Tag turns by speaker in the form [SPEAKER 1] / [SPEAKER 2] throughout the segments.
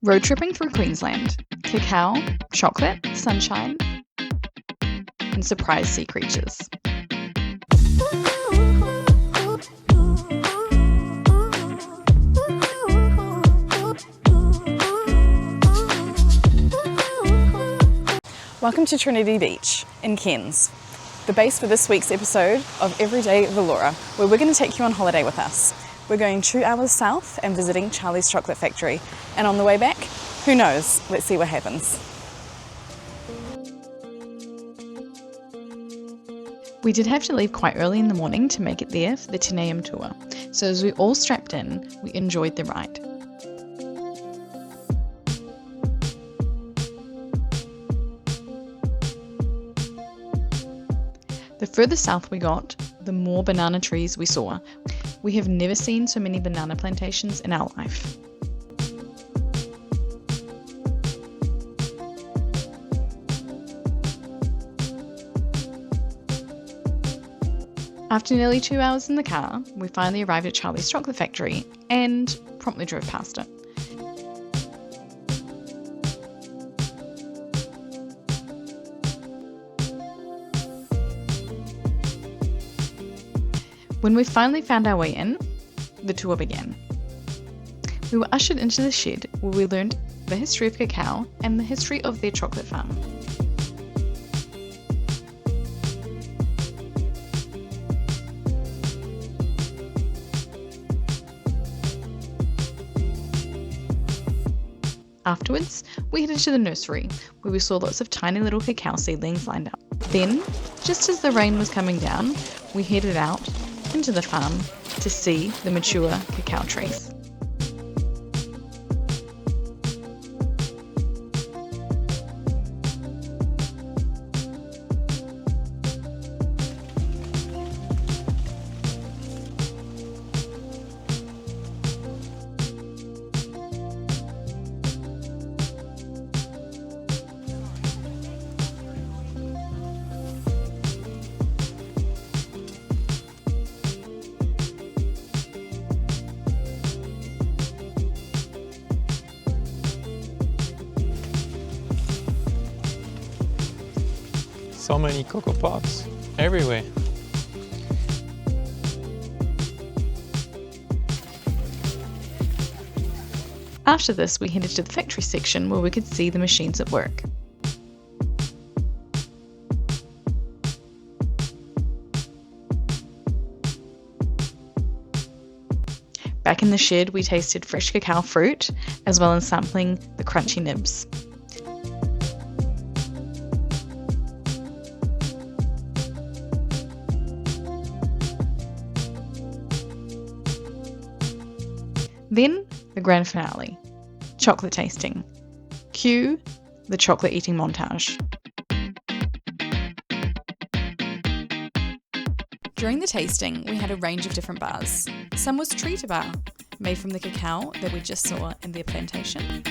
[SPEAKER 1] Road tripping through Queensland. Cacao, chocolate, sunshine, and surprise sea creatures.
[SPEAKER 2] Welcome to Trinity Beach in Cairns, the base for this week's episode of Everyday Velura, where we're going to take you on holiday with us. We're going 2 hours south and visiting Charley's chocolate factory, and on the way back, who knows, let's see what happens.
[SPEAKER 1] We did have to leave quite early in the morning to make it there for the 10 a.m. tour, so as we all strapped in, we enjoyed the ride. The further south we got, the more banana trees we saw. We have never seen so many banana plantations in our life. After nearly 2 hours in the car, we finally arrived at Charley's chocolate factory and promptly drove past it. When we finally found our way in, the tour began. We were ushered into the shed where we learned the history of cacao and the history of their chocolate farm. Afterwards, we headed to the nursery, where we saw lots of tiny little cacao seedlings lined up. Then, just as the rain was coming down, we headed out into the farm to see the mature cacao trees.
[SPEAKER 3] So many cocoa pots everywhere.
[SPEAKER 1] After this, we headed to the factory section where we could see the machines at work. Back in the shed, we tasted fresh cacao fruit, as well as sampling the crunchy nibs. Then, the grand finale, chocolate tasting. Cue the chocolate eating montage. During the tasting, we had a range of different bars. Some was treat bar, made from the cacao that we just saw in their plantation.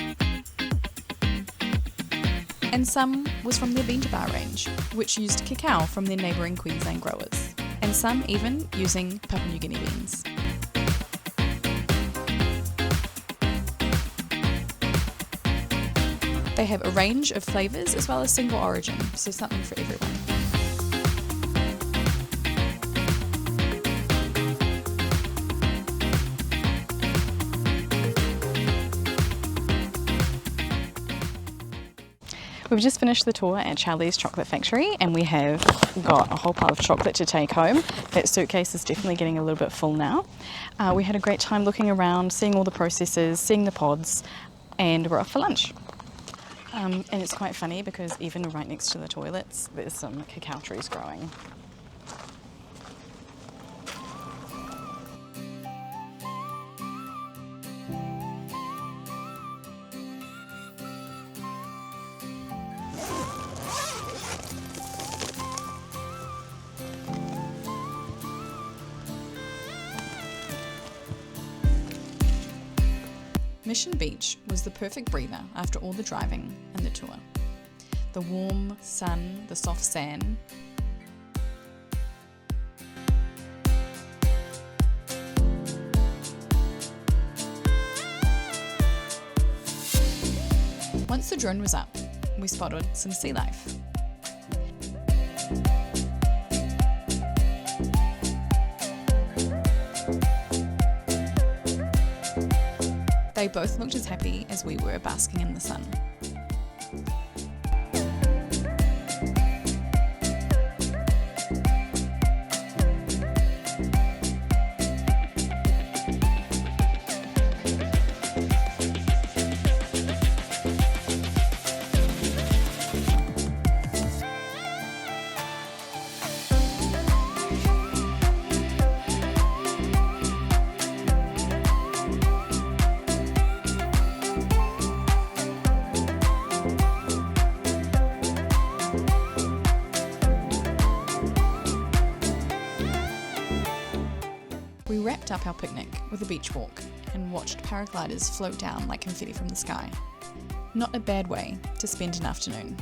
[SPEAKER 1] And some was from their bean bar range, which used cacao from their neighbouring Queensland growers. And some even using Papua New Guinea beans. They have a range of flavours as well as single origin, so something for everyone. We've just finished the tour at Charley's chocolate factory and we have got a whole pile of chocolate to take home. That suitcase is definitely getting a little bit full now. We had a great time looking around, seeing all the processes, seeing the pods, and we're off for lunch. And it's quite funny because even right next to the toilets, there's some cacao trees growing. Mission Beach was the perfect breather after all the driving and the tour. The warm sun, the soft sand, Once the drone was up, we spotted some sea life. They both looked as happy as we were basking in the sun. We wrapped up our picnic with a beach walk and watched paragliders float down like confetti from the sky. Not a bad way to spend an afternoon.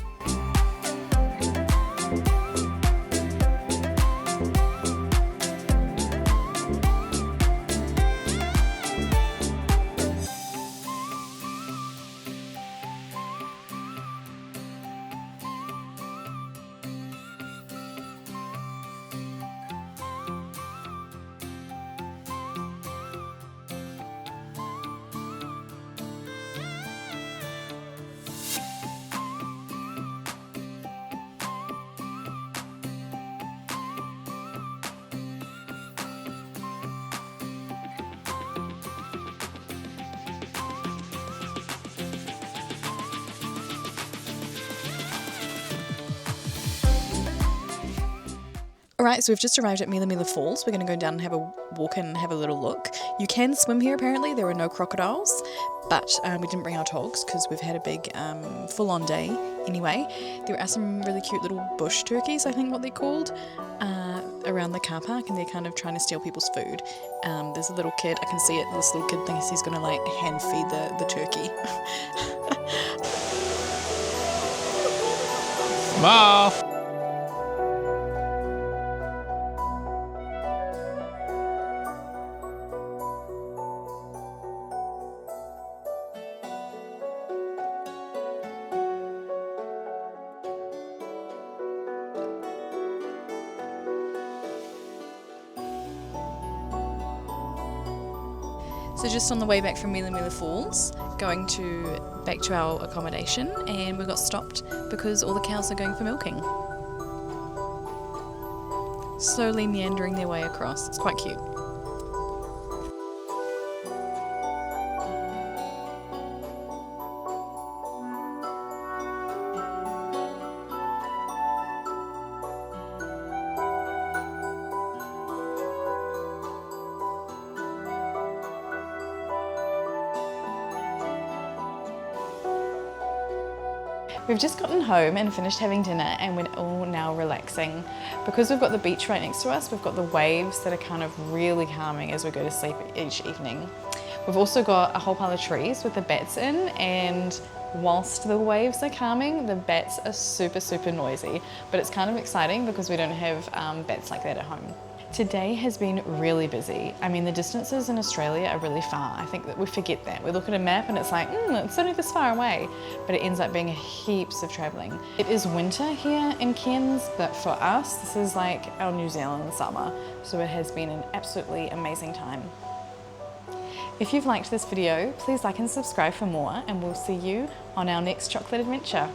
[SPEAKER 1] Alright, so we've just arrived at Mila Falls. We're going to go down and have a walk and have a little look. You can swim here apparently, there are no crocodiles, but we didn't bring our togs because we've had a big full-on day anyway. There are some really cute little bush turkeys, I think what they're called, around the car park, and they're kind of trying to steal people's food. There's a little kid, I can see it, this little kid thinks he's going to like hand feed the turkey.
[SPEAKER 3] Smile!
[SPEAKER 1] So just on the way back from Mila Falls, going back to our accommodation, and we got stopped because all the cows are going for milking. Slowly meandering their way across. It's quite cute. We've just gotten home and finished having dinner, and we're all now relaxing. Because we've got the beach right next to us, we've got the waves that are kind of really calming as we go to sleep each evening. We've also got a whole pile of trees with the bats in, and whilst the waves are calming, the bats are super, super noisy. But it's kind of exciting because we don't have bats like that at home. Today has been really busy. I mean, the distances in Australia are really far. I think that we forget that. We look at a map and it's like, it's only this far away, but it ends up being heaps of traveling. It is winter here in Cairns, but for us, this is like our New Zealand summer. So it has been an absolutely amazing time. If you've liked this video, please like and subscribe for more, and we'll see you on our next chocolate adventure.